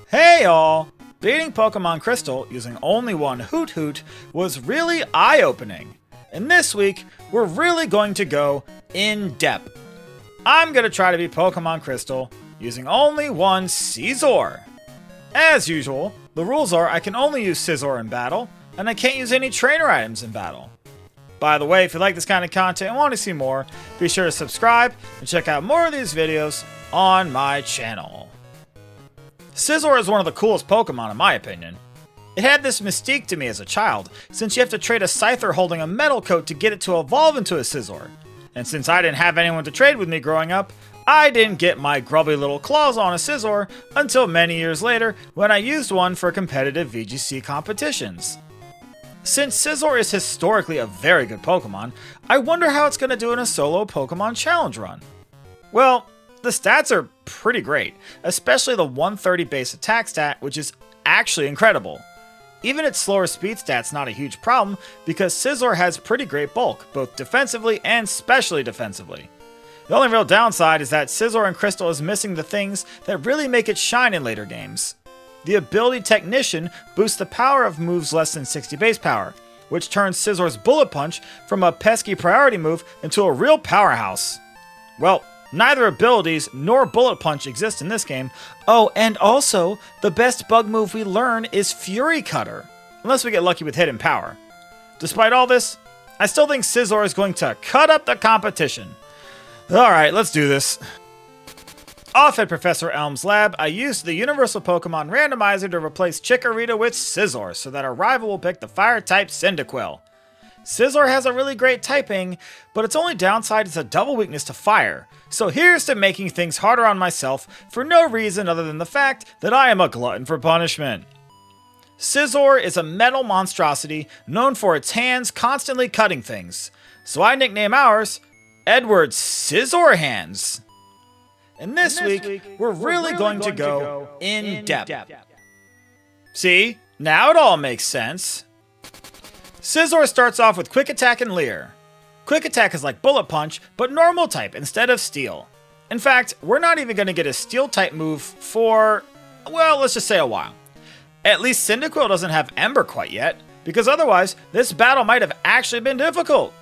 Hey all! Beating Pokemon Crystal using only one Hoot Hoot was really eye-opening. And this week, we're really going to go in-depth. I'm going to try to beat Pokemon Crystal using only one Scizor. As usual, the rules are I can only use Scizor in battle, and I can't use any trainer items in battle. By the way, if you like this kind of content and want to see more, be sure to subscribe and check out more of these videos on my channel. Scizor is one of the coolest Pokemon in my opinion. It had this mystique to me as a child, since you have to trade a Scizor holding a metal coat to get it to evolve into a Scizor. And since I didn't have anyone to trade with me growing up, I didn't get my grubby little claws on a Scizor until many years later when I used one for competitive VGC competitions. Since Scizor is historically a very good Pokemon, I wonder how it's going to do in a solo Pokemon Challenge run. Well, the stats are pretty great, especially the 130 base attack stat, which is actually incredible. Even its slower speed stat's not a huge problem because Scizor has pretty great bulk, both defensively and specially defensively. The only real downside is that Scizor and Crystal is missing the things that really make it shine in later games. The ability Technician boosts the power of moves less than 60 base power, which turns Scizor's Bullet Punch from a pesky priority move into a real powerhouse. Well, neither abilities nor Bullet Punch exist in this game. Oh, and also, the best bug move we learn is Fury Cutter, unless we get lucky with Hidden Power. Despite all this, I still think Scizor is going to cut up the competition. Alright, let's do this. Off at Professor Elm's lab, I used the Universal Pokemon Randomizer to replace Chikorita with Scizor so that our rival will pick the Fire-type Cyndaquil. Scizor has a really great typing, but its only downside is a double weakness to fire, so here's to making things harder on myself for no reason other than the fact that I am a glutton for punishment. Scizor is a metal monstrosity known for its hands constantly cutting things, so I nickname ours Edward's Scizor Hands. And this week, we're really going to go in depth. See? Now it all makes sense. Scizor starts off with Quick Attack and Leer. Quick Attack is like Bullet Punch, but normal type instead of Steel. In fact, we're not even going to get a Steel type move for, well, let's just say a while. At least Cyndaquil doesn't have Ember quite yet, because otherwise, this battle might have actually been difficult.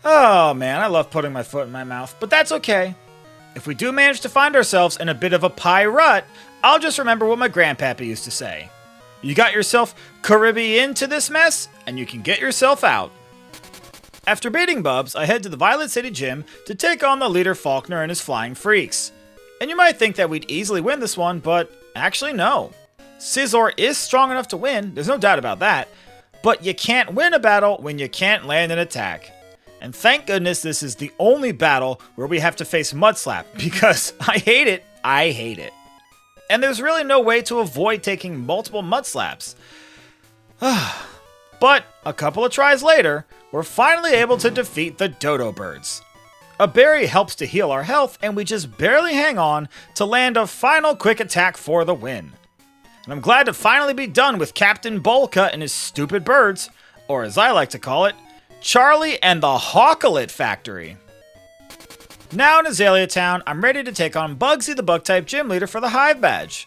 Oh man, I love putting my foot in my mouth, but that's okay. If we do manage to find ourselves in a bit of a pie rut, I'll just remember what my grandpappy used to say. You got yourself Caribbean into this mess, and you can get yourself out. After beating Bubs, I head to the Violet City Gym to take on the leader Faulkner and his Flying Freaks. And you might think that we'd easily win this one, but actually no. Scizor is strong enough to win, there's no doubt about that, but you can't win a battle when you can't land an attack. And thank goodness this is the only battle where we have to face Mudslap, because I hate it. And there's really no way to avoid taking multiple Mudslaps. But a couple of tries later, we're finally able to defeat the Dodo Birds. A berry helps to heal our health, and we just barely hang on to land a final Quick Attack for the win. And I'm glad to finally be done with Captain Bolka and his stupid birds, or as I like to call it, Charlie and the Hawkolit Factory. Now in Azalea Town, I'm ready to take on Bugsy the Bug-type Gym Leader for the Hive Badge.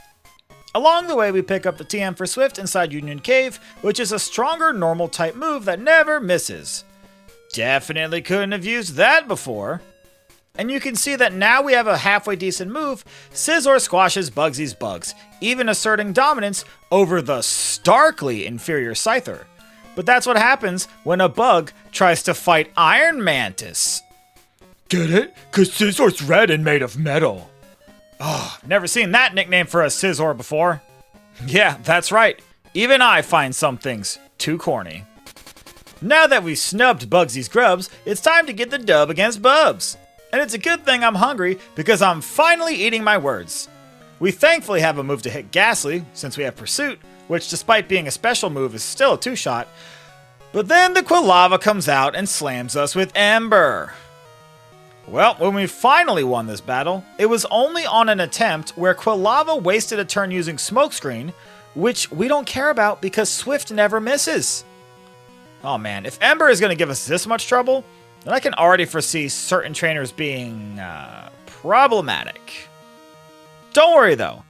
Along the way, we pick up the TM for Swift inside Union Cave, which is a stronger normal type move that never misses. Definitely couldn't have used that before. And you can see that now we have a halfway decent move. Scizor squashes Bugsy's bugs, even asserting dominance over the starkly inferior Scyther. But that's what happens when a bug tries to fight Iron Mantis. Get it? 'Cause Scizor's red and made of metal. Oh, never seen that nickname for a Scizor before. Yeah, that's right. Even I find some things too corny. Now that we've snubbed Bugsy's grubs, it's time to get the dub against Bubs. And it's a good thing I'm hungry because I'm finally eating my words. We thankfully have a move to hit Ghastly, since we have Pursuit, which despite being a special move is still a 2-shot. But then the Quilava comes out and slams us with Ember. Well, when we finally won this battle, it was only on an attempt where Quilava wasted a turn using Smokescreen, which we don't care about because Swift never misses. Oh man, if Ember is going to give us this much trouble, then I can already foresee certain trainers being problematic. Don't worry though.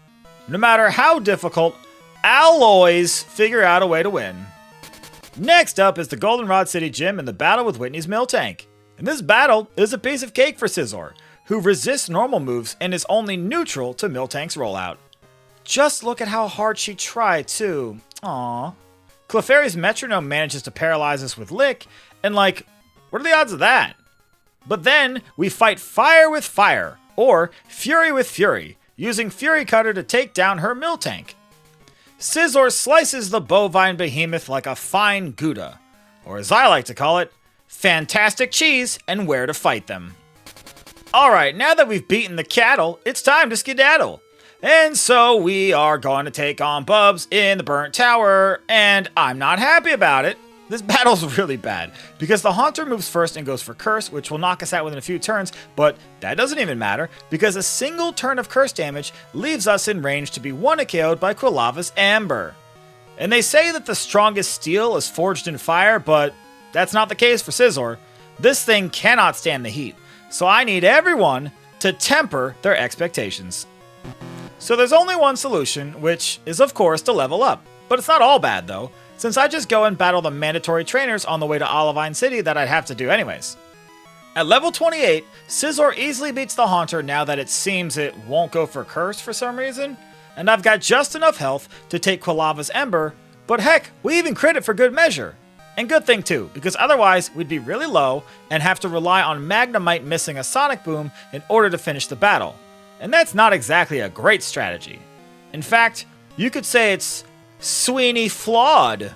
No matter how difficult, alloys figure out a way to win. Next up is the Goldenrod City Gym and the battle with Whitney's Miltank. And this battle is a piece of cake for Scizor, who resists normal moves and is only neutral to Miltank's rollout. Just look at how hard she tried too. Aww. Clefairy's Metronome manages to paralyze us with Lick, and like, what are the odds of that? But then we fight fire with fire, or fury with fury, using Fury Cutter to take down her Miltank. Scizor slices the bovine behemoth like a fine Gouda, or as I like to call it, fantastic cheese and where to fight them. Alright, now that we've beaten the cattle, it's time to skedaddle. And so we are going to take on Bubs in the Burnt Tower, and I'm not happy about it. This battle's really bad, because the Haunter moves first and goes for Curse, which will knock us out within a few turns, but that doesn't even matter, because a single turn of Curse damage leaves us in range to be 1-KO'd by Quilava's Amber. And they say that the strongest steel is forged in fire, but that's not the case for Scizor. This thing cannot stand the heat, so I need everyone to temper their expectations. So there's only one solution, which is of course to level up, but it's not all bad though, since I just go and battle the mandatory trainers on the way to Olivine City that I'd have to do anyways. At level 28, Scizor easily beats the Haunter now that it seems it won't go for Curse for some reason, and I've got just enough health to take Quilava's Ember, but heck, we even crit it for good measure. And good thing too, because otherwise we'd be really low and have to rely on Magnemite missing a Sonic Boom in order to finish the battle. And that's not exactly a great strategy. In fact, you could say it's Sweeney flawed.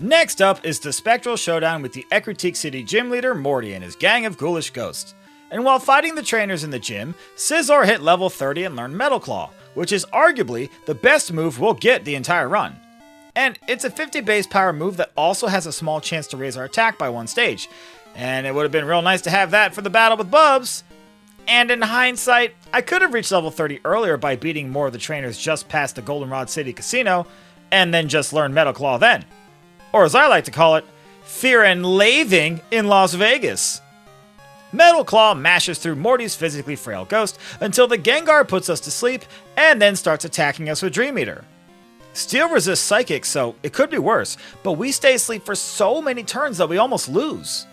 Next up is the Spectral Showdown with the Ecruteak City Gym Leader Morty and his gang of ghoulish ghosts. And while fighting the trainers in the gym, Scizor hit level 30 and learned Metal Claw, which is arguably the best move we'll get the entire run. And it's a 50 base power move that also has a small chance to raise our attack by 1 stage. And it would have been real nice to have that for the battle with Bubs. And in hindsight, I could have reached level 30 earlier by beating more of the trainers just past the Goldenrod City Casino, and then just learn Metal Claw then. Or as I like to call it, Fear and Laving in Las Vegas. Metal Claw mashes through Morty's physically frail ghost until the Gengar puts us to sleep and then starts attacking us with Dream Eater. Steel resists Psychic, so it could be worse, but we stay asleep for so many turns that we almost lose.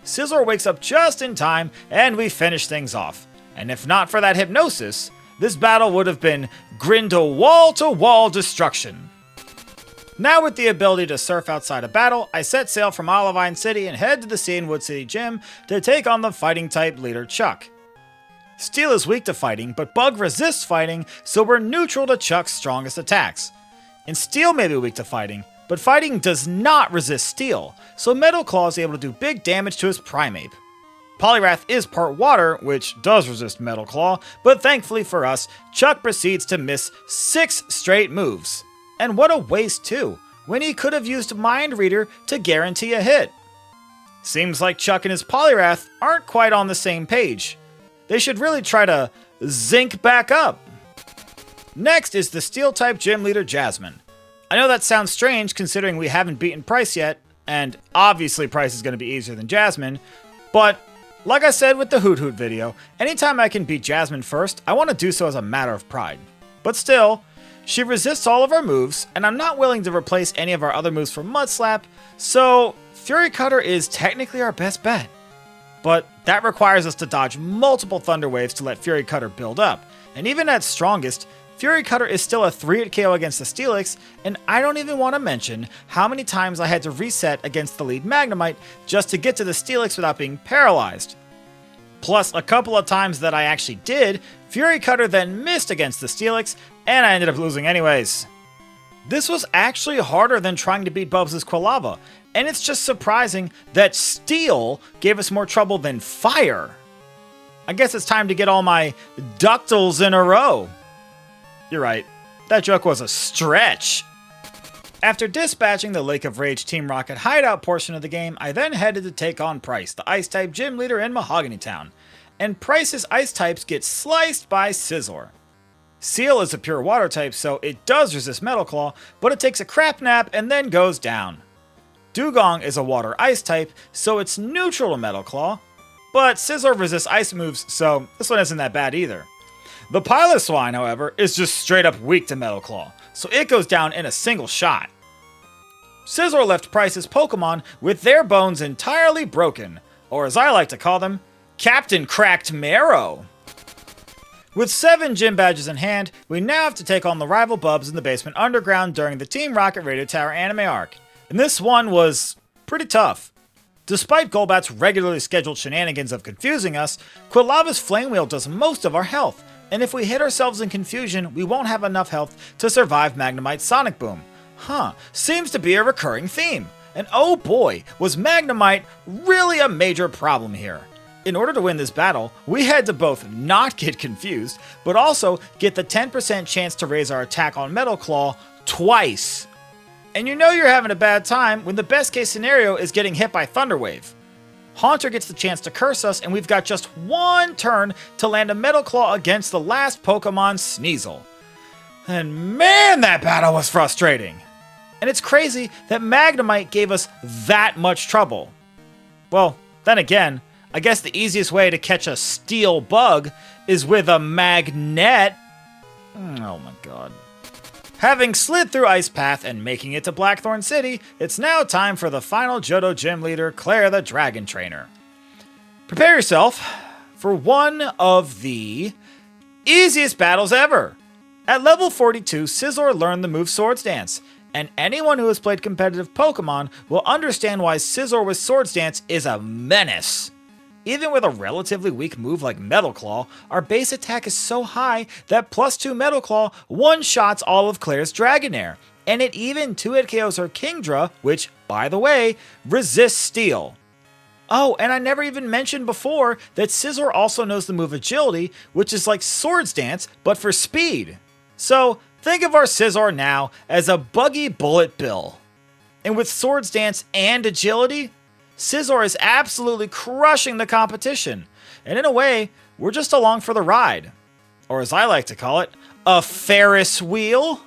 Scizor wakes up just in time, and we finish things off. And if not for that hypnosis, this battle would have been Grindel wall-to-wall destruction. Now with the ability to surf outside a battle, I set sail from Olivine City and head to the Cianwood City Gym to take on the fighting-type leader Chuck. Steel is weak to fighting, but Bug resists fighting, so we're neutral to Chuck's strongest attacks. And Steel may be weak to fighting, but fighting does not resist Steel, so Metal Claw is able to do big damage to his Primeape. Poliwrath is part water, which does resist Metal Claw, but thankfully for us, Chuck proceeds to miss 6 straight moves. And what a waste too, when he could have used Mind Reader to guarantee a hit. Seems like Chuck and his Poliwrath aren't quite on the same page. They should really try to zinc back up. Next is the Steel-type Gym Leader Jasmine. I know that sounds strange considering we haven't beaten Price yet, and obviously Price is going to be easier than Jasmine, but like I said with the Hoot Hoot video, anytime I can beat Jasmine first, I want to do so as a matter of pride. But still, she resists all of our moves, and I'm not willing to replace any of our other moves for Mud Slap, so Fury Cutter is technically our best bet. But that requires us to dodge multiple Thunder Waves to let Fury Cutter build up, and even at strongest, Fury Cutter is still a 3-hit KO against the Steelix, and I don't even want to mention how many times I had to reset against the lead Magnemite just to get to the Steelix without being paralyzed. Plus, a couple of times that I actually did, Fury Cutter then missed against the Steelix, and I ended up losing anyways. This was actually harder than trying to beat Bubs' Quilava, and it's just surprising that Steel gave us more trouble than Fire. I guess it's time to get all my ductals in a row. You're right, that joke was a stretch. After dispatching the Lake of Rage Team Rocket hideout portion of the game, I then headed to take on Price, the Ice-type gym leader in Mahogany Town. And Price's Ice types get sliced by Scizor. Seal is a pure water type, so it does resist Metal Claw, but it takes a crap nap and then goes down. Dugong is a water Ice type, so it's neutral to Metal Claw, but Scizor resists Ice moves, so this one isn't that bad either. The Piloswine, however, is just straight up weak to Metal Claw, so it goes down in a single shot. Scizor left Price's Pokemon with their bones entirely broken, or as I like to call them, Captain Cracked Marrow. With 7 gym badges in hand, we now have to take on the rival Bubs in the basement underground during the Team Rocket Radio Tower anime arc, and this one was pretty tough. Despite Golbat's regularly scheduled shenanigans of confusing us, Quilava's Flame Wheel does most of our health, and if we hit ourselves in confusion, we won't have enough health to survive Magnemite's Sonic Boom. Seems to be a recurring theme. And oh boy, was Magnemite really a major problem here. In order to win this battle, we had to both not get confused, but also get the 10% chance to raise our attack on Metal Claw twice. And you know you're having a bad time when the best case scenario is getting hit by Thunder Wave. Haunter gets the chance to curse us, and we've got just one turn to land a Metal Claw against the last Pokemon, Sneasel. And man, that battle was frustrating. And it's crazy that Magnemite gave us that much trouble. Well, then again, I guess the easiest way to catch a steel bug is with a magnet. Oh my god. Having slid through Ice Path and making it to Blackthorn City, it's now time for the final Johto Gym leader, Claire the Dragon Trainer. Prepare yourself for one of the easiest battles ever. At level 42, Scizor learned the move Swords Dance, and anyone who has played competitive Pokemon will understand why Scizor with Swords Dance is a menace. Even with a relatively weak move like Metal Claw, our base attack is so high that +2 Metal Claw one-shots all of Claire's Dragonair, and it even 2-hit KOs her Kingdra, which, by the way, resists Steel. Oh, and I never even mentioned before that Scizor also knows the move Agility, which is like Swords Dance, but for speed. So, think of our Scizor now as a buggy bullet bill. And with Swords Dance and Agility, Scizor is absolutely crushing the competition, and in a way, we're just along for the ride. Or as I like to call it, a Ferris wheel.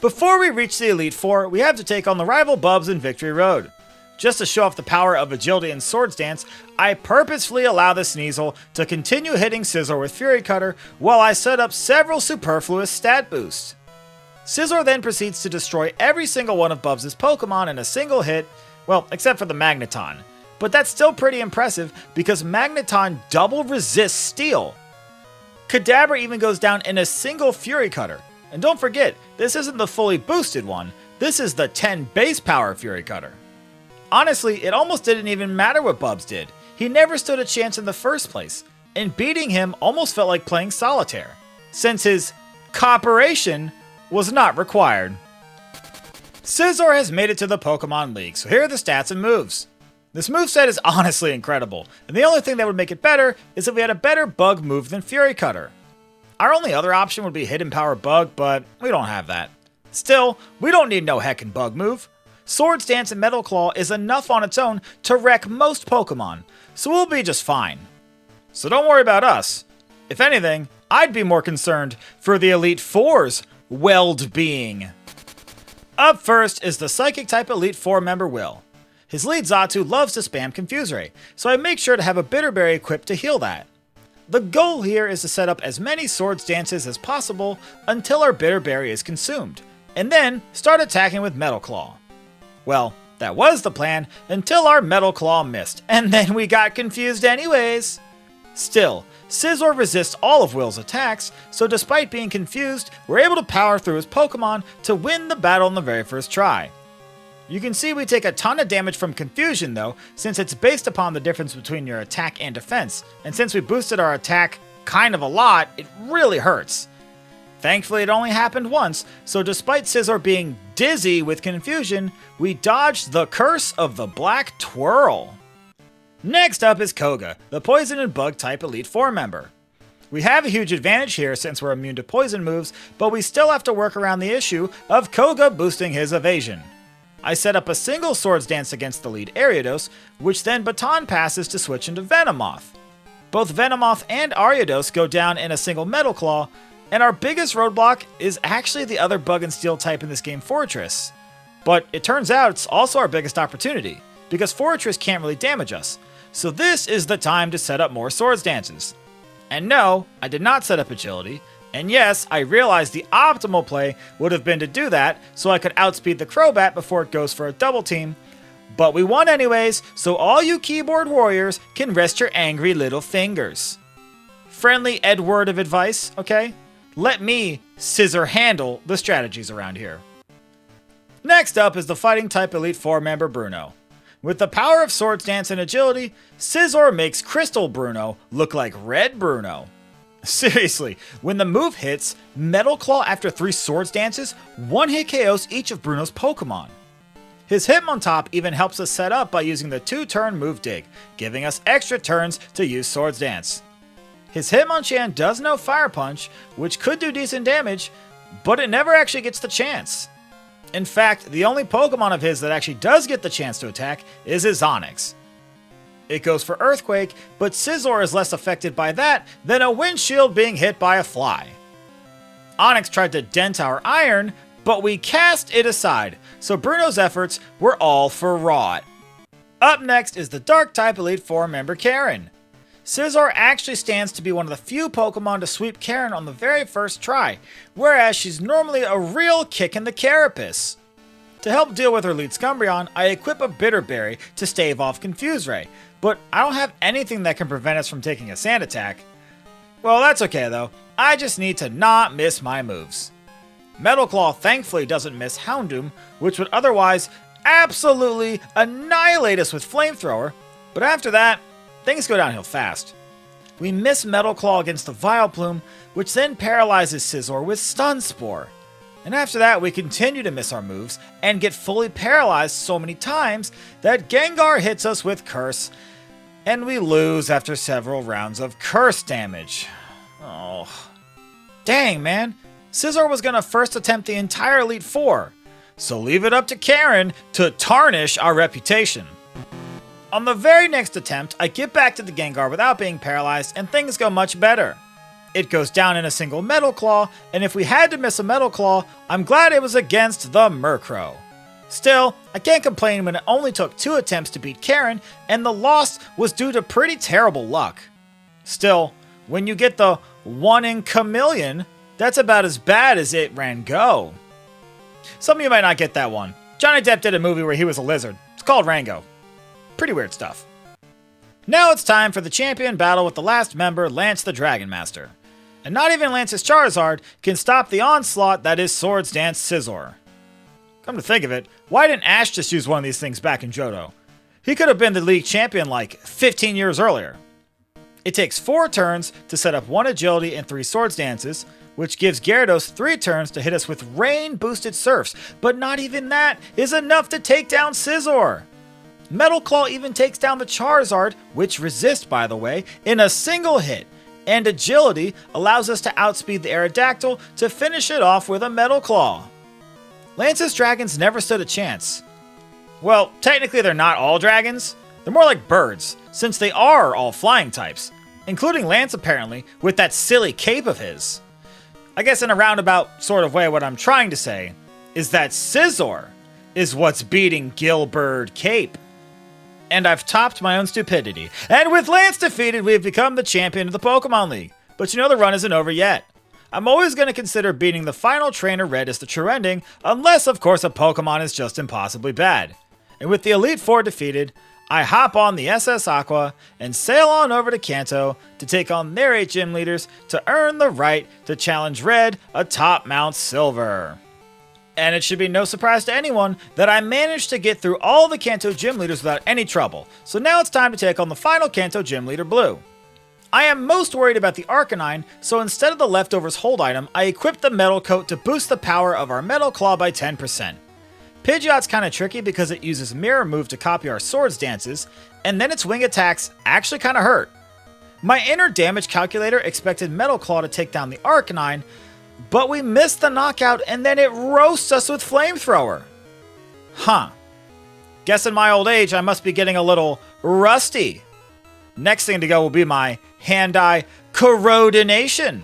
Before we reach the Elite Four, we have to take on the rival Bubs in Victory Road. Just to show off the power of Agility and Swords Dance, I purposefully allow the Sneasel to continue hitting Scizor with Fury Cutter while I set up several superfluous stat boosts. Scizor then proceeds to destroy every single one of Bubs' Pokemon in a single hit, well, except for the Magneton. But that's still pretty impressive because Magneton double resists Steel. Kadabra even goes down in a single Fury Cutter. And don't forget, this isn't the fully boosted one, this is the 10 base power Fury Cutter. Honestly, it almost didn't even matter what Bubs did. He never stood a chance in the first place, and beating him almost felt like playing solitaire, since his cooperation was not required. Scizor has made it to the Pokemon League, so here are the stats and moves. This moveset is honestly incredible, and the only thing that would make it better is if we had a better bug move than Fury Cutter. Our only other option would be Hidden Power Bug, but we don't have that. Still, we don't need no heckin' bug move. Swords Dance and Metal Claw is enough on its own to wreck most Pokemon, so we'll be just fine. So don't worry about us. If anything, I'd be more concerned for the Elite Four's well-being. Up first is the Psychic-type Elite Four member Will. His lead Xatu loves to spam Confuse Ray, so I make sure to have a Bitterberry equipped to heal that. The goal here is to set up as many Swords Dances as possible until our Bitterberry is consumed, and then start attacking with Metal Claw. Well, that was the plan until our Metal Claw missed, and then we got confused anyways. Still, Scizor resists all of Will's attacks, so despite being confused, we're able to power through his Pokemon to win the battle in the very first try. You can see we take a ton of damage from confusion though, since it's based upon the difference between your attack and defense, and since we boosted our attack kind of a lot, it really hurts. Thankfully, it only happened once, so despite Scizor being dizzy with confusion, we dodged the curse of the Black Twirl. Next up is Koga, the Poison and Bug type Elite Four member. We have a huge advantage here since we're immune to poison moves, but we still have to work around the issue of Koga boosting his evasion. I set up a single Swords Dance against the lead Ariados, which then Baton passes to switch into Venomoth. Both Venomoth and Ariados go down in a single Metal Claw, and our biggest roadblock is actually the other Bug and Steel type in this game, Fortress. But it turns out it's also our biggest opportunity, because Fortress can't really damage us, so this is the time to set up more Swords Dances. And no, I did not set up agility. And yes, I realized the optimal play would have been to do that so I could outspeed the Crobat before it goes for a double team. But we won anyways, so all you keyboard warriors can rest your angry little fingers. Friendly Ed word of advice, okay? Let me Scizor handle the strategies around here. Next up is the Fighting type Elite Four member Bruno. With the power of Swords Dance and Agility, Scizor makes Crystal Bruno look like Red Bruno. Seriously, when the move hits, Metal Claw after 3 Swords Dances, 1-hit KOs each of Bruno's Pokemon. His Hitmontop even helps us set up by using the 2-turn move Dig, giving us extra turns to use Swords Dance. His Hitmonchan does know Fire Punch, which could do decent damage, but it never actually gets the chance. In fact, the only Pokemon of his that actually does get the chance to attack is his Onix. It goes for Earthquake, but Scizor is less affected by that than a windshield being hit by a fly. Onix tried to dent our iron, but we cast it aside, so Bruno's efforts were all for naught. Up next is the Dark-type Elite Four member Karen. Scizor actually stands to be one of the few Pokemon to sweep Karen on the very first try, whereas she's normally a real kick in the carapace. To help deal with her lead Scumbreon, I equip a Bitter Berry to stave off Confuse Ray, but I don't have anything that can prevent us from taking a Sand Attack. Well, that's okay though, I just need to not miss my moves. Metal Claw thankfully doesn't miss Houndoom, which would otherwise absolutely annihilate us with Flamethrower, but after that, things go downhill fast. We miss Metal Claw against the Vileplume, which then paralyzes Scizor with Stun Spore. And after that, we continue to miss our moves and get fully paralyzed so many times that Gengar hits us with Curse, and we lose after several rounds of Curse damage. Oh. Dang, man. Scizor was gonna first attempt the entire Elite Four, so leave it up to Karen to tarnish our reputation. On the very next attempt, I get back to the Gengar without being paralyzed, and things go much better. It goes down in a single Metal Claw, and if we had to miss a Metal Claw, I'm glad it was against the Murkrow. Still, I can't complain when it only took 2 attempts to beat Karen, and the loss was due to pretty terrible luck. Still, when you get the 1 in Chameleon, that's about as bad as it ran go. Some of you might not get that one. Johnny Depp did a movie where he was a lizard. It's called Rango. Pretty weird stuff. Now it's time for the champion battle with the last member, Lance the Dragon Master. And not even Lance's Charizard can stop the onslaught that is Swords Dance Scizor. Come to think of it, why didn't Ash just use one of these things back in Johto? He could have been the league champion like 15 years earlier. It takes 4 turns to set up 1 Agility and 3 Swords Dances, which gives Gyarados 3 turns to hit us with rain-boosted Surfs, but not even that is enough to take down Scizor. Metal Claw even takes down the Charizard, which resists by the way, in a single hit, and Agility allows us to outspeed the Aerodactyl to finish it off with a Metal Claw. Lance's dragons never stood a chance. Well, technically they're not all dragons, they're more like birds, since they are all flying types, including Lance apparently, with that silly cape of his. I guess in a roundabout sort of way what I'm trying to say is that Scizor is what's beating Gilbert Cape. And I've topped my own stupidity. And with Lance defeated, we've become the champion of the Pokemon League. But you know the run isn't over yet. I'm always going to consider beating the final trainer Red as the true ending, unless of course a Pokemon is just impossibly bad. And with the Elite Four defeated, I hop on the SS Aqua and sail on over to Kanto to take on their 8 gym leaders to earn the right to challenge Red atop Mount Silver. And it should be no surprise to anyone that I managed to get through all the Kanto gym leaders without any trouble, so now it's time to take on the final Kanto gym leader, Blue. I am most worried about the Arcanine, so instead of the leftovers hold item, I equipped the Metal Coat to boost the power of our Metal Claw by 10%. Pidgeot's kinda tricky because it uses Mirror Move to copy our Swords Dances, and then its wing attacks actually kinda hurt. My inner damage calculator expected Metal Claw to take down the Arcanine, but we missed the knockout and then it roasts us with Flamethrower. Huh. Guess in my old age I must be getting a little rusty. Next thing to go will be my hand-eye Corrodination.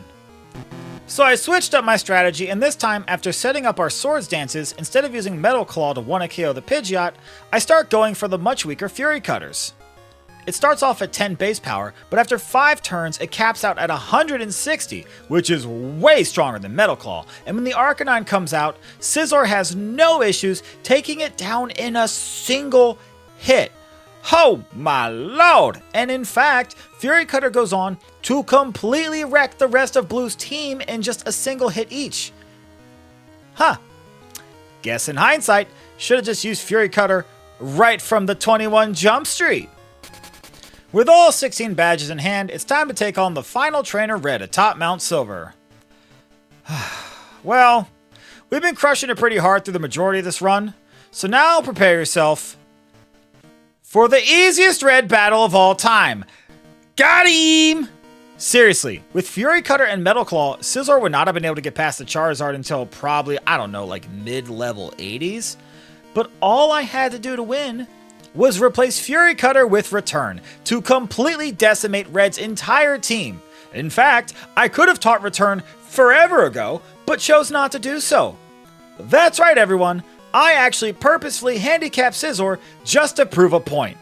So I switched up my strategy, and this time, after setting up our Swords Dances, instead of using Metal Claw to 1-KO the Pidgeot, I start going for the much weaker Fury Cutters. It starts off at 10 base power, but after 5 turns, it caps out at 160, which is way stronger than Metal Claw. And when the Arcanine comes out, Scizor has no issues taking it down in a single hit. Oh my lord! And in fact, Fury Cutter goes on to completely wreck the rest of Blue's team in just a single hit each. Huh. Guess in hindsight, should have just used Fury Cutter right from the 21 Jump Street. With all 16 badges in hand, it's time to take on the final trainer Red atop Mount Silver. Well, we've been crushing it pretty hard through the majority of this run, so now prepare yourself for the easiest Red battle of all time. Got him! Seriously, with Fury Cutter and Metal Claw, Scizor would not have been able to get past the Charizard until probably, I don't know, like mid-level 80s. But all I had to do to win was replace Fury Cutter with Return to completely decimate Red's entire team. In fact, I could have taught Return forever ago, but chose not to do so. That's right, everyone. I actually purposefully handicapped Scizor just to prove a point.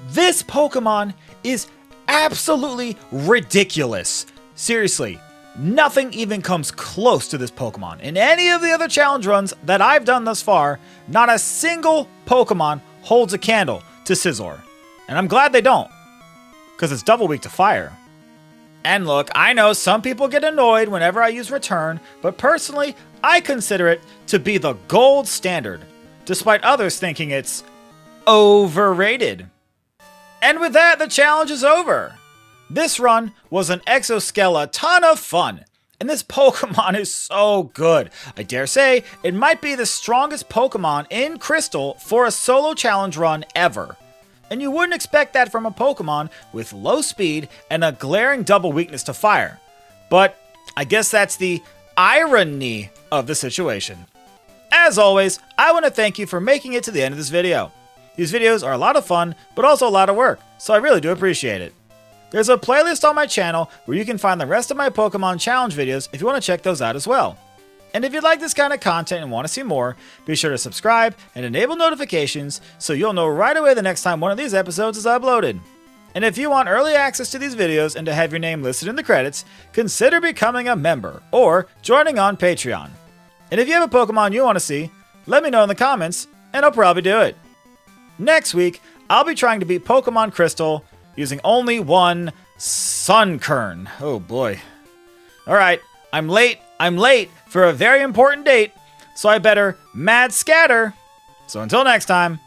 This Pokemon is absolutely ridiculous. Seriously, nothing even comes close to this Pokemon. In any of the other challenge runs that I've done thus far, not a single Pokemon holds a candle to Scizor. And I'm glad they don't, because it's double weak to fire. And look, I know some people get annoyed whenever I use Return, but personally, I consider it to be the gold standard, despite others thinking it's overrated. And with that, the challenge is over. This run was an exoskeleton of fun, and this Pokemon is so good. I dare say it might be the strongest Pokemon in Crystal for a solo challenge run ever. And you wouldn't expect that from a Pokemon with low speed and a glaring double weakness to fire. But I guess that's the irony of the situation. As always, I want to thank you for making it to the end of this video. These videos are a lot of fun, but also a lot of work, so I really do appreciate it. There's a playlist on my channel where you can find the rest of my Pokemon challenge videos if you want to check those out as well. And if you like this kind of content and want to see more, be sure to subscribe and enable notifications so you'll know right away the next time one of these episodes is uploaded. And if you want early access to these videos and to have your name listed in the credits, consider becoming a member or joining on Patreon. And if you have a Pokemon you want to see, let me know in the comments and I'll probably do it. Next week, I'll be trying to beat Pokemon Crystal using only one Sunkern. Oh boy. Alright, I'm late for a very important date, so I better mad scatter. So until next time.